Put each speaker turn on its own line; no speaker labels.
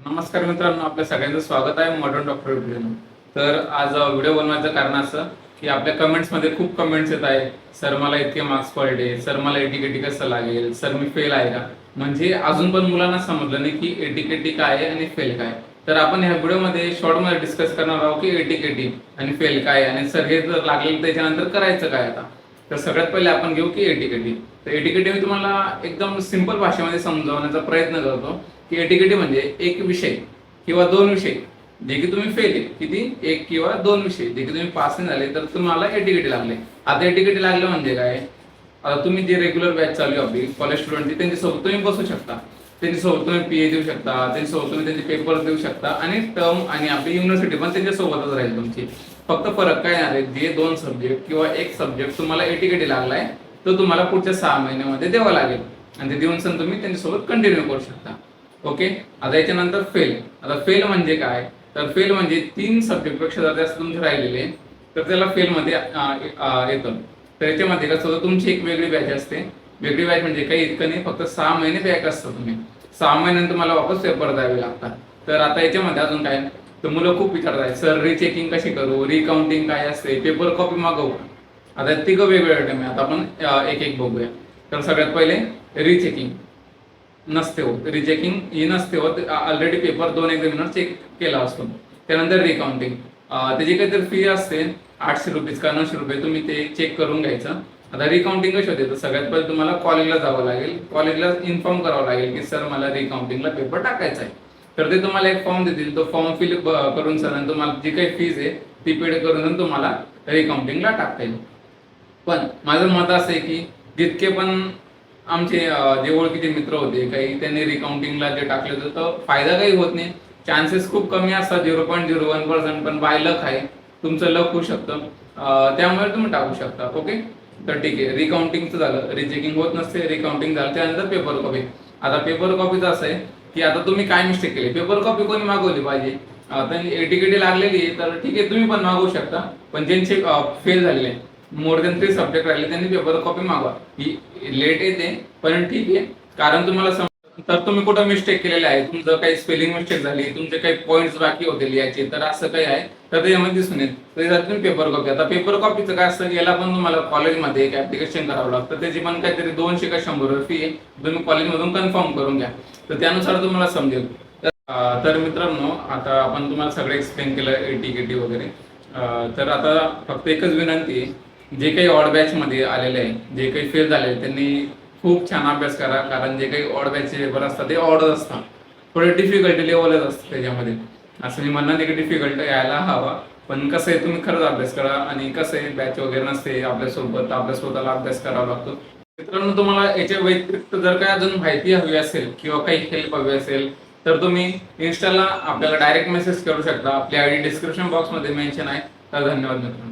नमस्कार मित्रांनो, आपल्या सगळ्यांचं स्वागत आहे मॉडर्न डॉक्टर व्हिडिओ. तर आज व्हिडिओ बनवायचं कारण असं की आपल्या कमेंट्समध्ये खूप कमेंट्स येत आहे. सर मला इतके मार्क्स पडले, सर मला एटीकेटी कसं लागेल, सर मी फेल आहे का. म्हणजे अजून पण मुलांना समजलं नाही की एटीकेटी काय आहे आणि फेल काय. तर आपण ह्या व्हिडिओमध्ये शॉर्टमध्ये डिस्कस करणार आहोत की एटीकेटी आणि फेल काय, आणि सर हे जर लागलेलं त्याच्यानंतर करायचं काय आता. तर सगळ्यात पहिले आपण घेऊ की एटीकेटी. तर एटीकेटी मी तुम्हाला एकदम सिंपल भाषेमध्ये समजावण्याचा प्रयत्न करतो की एटीकेटी म्हणजे एक विषय किंवा दोन विषय जे की तुम्ही फेल आहे, किती एक किंवा दोन विषय जे की तुम्ही पास नाही झाले तर तुम्हाला एटीकेटी लागले. आता एटीकेटी लागलं म्हणजे काय, आता तुम्ही जे रेग्युलर बॅच चालू आहे आपली कॉलेज स्टुडंटची, त्यांच्यासोबत तुम्ही बसू शकता, त्यांच्यासोबत तुम्ही पीए देऊ शकता, त्यांच्यासोबत तुम्ही त्यांचे पेपर देऊ शकता, आणि टर्म आणि आपली युनिव्हर्सिटी पण त्यांच्यासोबतच राहील तुमची. फक्त फरक काय आहे, जे दोन सब्जेक्ट किंवा एक सब्जेक्ट तुम्हाला एटीकेटी लागलाय तो तुम्हाला पुढच्या 6 महिन्यामध्ये द्यावा लागेल, आणि ते देऊन सण तुम्ही त्यांच्यासोबत कंटिन्यू करू शकता. ओके. आता याच्यानंतर फेल. आता फेल म्हणजे काय, तर फेल म्हणजे 3 सब्जेक्ट पेक्षा जर जास्त तुमचे राहिलेले तर त्याला फेल मध्ये येतं. तर याच्यामध्ये कसं होतं, तुमची एक वेगळी बॅच असते. वेगळी बॅच म्हणजे काही इतकं नाही, फक्त 6 महिने बॅक असतं. तुम्ही 6 महिन्यानंतर तुम्हाला वापस पेपर द्यावे लागतात. तर आता याच्यामध्ये अजून काय, तर मुलं खूप विचारतात सर रिचेकिंग कशी करू, रिकाउंटिंग काय असते, पेपर कॉपी मागवू. आता तिघं वेगवेगळ्या टाइम आता आपण एक एक बघूया. तर सगळ्यात पहिले रिचेकिंग नसते होत, रिचेकिंग ही नसते होत, ऑलरेडी पेपर 2 एक्झामिनर चेक केला असतो. त्यानंतर रिकाउंटिंग, त्याची काहीतरी फी असते 800 रुपीज का 900 रुपये, तुम्ही ते चेक करून घ्यायचं. आता रिकाउंटिंग कशी होते, तर सगळ्यात पहिले तुम्हाला कॉलेजला जावं लागेल, कॉलेजला इन्फॉर्म करावं लागेल की सर मला रिकाउंटिंगला पेपर टाकायचा आहे. तर ते तुम्हाला एक फॉर्म देतील, तो फॉर्म फिल करून सर तुम्हाला जी काही फीज आहे ती पेड करून तुम्हाला रिकाउंटिंगला टाकता येईल. पण माझं मत असं आहे की जितके पण आमचे जे ओळखीचे मित्र होते काही, त्यांनी रिकाउंटिंगला जे टाकले होते तर फायदा काही होत नाही, चान्सेस खूप कमी असतात, 0.01%. पण बाय लक आहे, तुमचं लक होऊ शकतं, त्यामुळे तुम्ही टाकू शकता. ओके. तर ठीक आहे, रिकाउंटिंगचं झालं, रिचेकिंग होत नसते, रिकाउंटिंग झालं, त्यानंतर पेपर कॉपी. आता पेपर कॉपीचं असं आहे की आता तुम्ही काय मिस्टेक केली, पेपर कॉपी कोणी मागवली पाहिजे. आता एटीकेटी लागलेली आहे तर ठीक आहे, तुम्ही पण मागवू शकता. पण ज्यांचे फेल झालेले मोर दॅन 3 सब्जेक्ट राहिले त्यांनी पेपर कॉपी मागवा. ही लेट येते पण ठीक आहे, कारण तुम्हाला तर तुम्ही कुठं मिस्टेक केलेले आहे, तुमचं काही स्पेलिंग मिस्टेक झाली, तुमचे काही पॉईंट्स बाकी होते लिहायचे, तर असं काही आहे तर त्याच्यामध्ये दिसून येत, तर तुम्ही पेपर कॉपी. आता पेपर कॉपीचं काय असतं, याला पण तुम्हाला कॉलेजमध्ये एक ऍप्लिकेशन करावं लागतं, त्याची पण काहीतरी 200 का 100 फी आहे, तुम्ही कॉलेजमधून कन्फर्म करून घ्या, तर त्यानुसार तुम्हाला समजेल. तर मित्रांनो, आता आपण तुम्हाला सगळं एक्सप्लेन केलं एटीकेटी वगैरे. तर आता फक्त एकच विनंती आहे, जे काही ऑड बॅच मध्ये आलेले आहे, जे काही फेल झाले त्यांनी खूप छान अभ्यास करा, कारण जे काही ऑड बॅचचे पेपर असतात ते ऑडच असतात, थोडे डिफिकल्टी लेवलच असतं त्याच्यामध्ये. असं मी म्हणणार नाही की डिफिकल्ट यायला हवा, पण कसं आहे तुम्ही खरंच अभ्यास करा, आणि कसं आहे बॅच वगैरे नसते आपल्यासोबत, आपल्या स्वतःला अभ्यास करावा लागतो. मित्रांनो, तुम्हाला याच्या व्यतिरिक्त जर काही अजून माहिती हवी असेल किंवा काही हेल्प हवी असेल तर तुम्ही इन्स्टाला आपल्याला डायरेक्ट मेसेज करू शकता, आपली आयडी डिस्क्रिप्शन बॉक्समध्ये मेन्शन आहे. तर धन्यवाद मित्रांनो.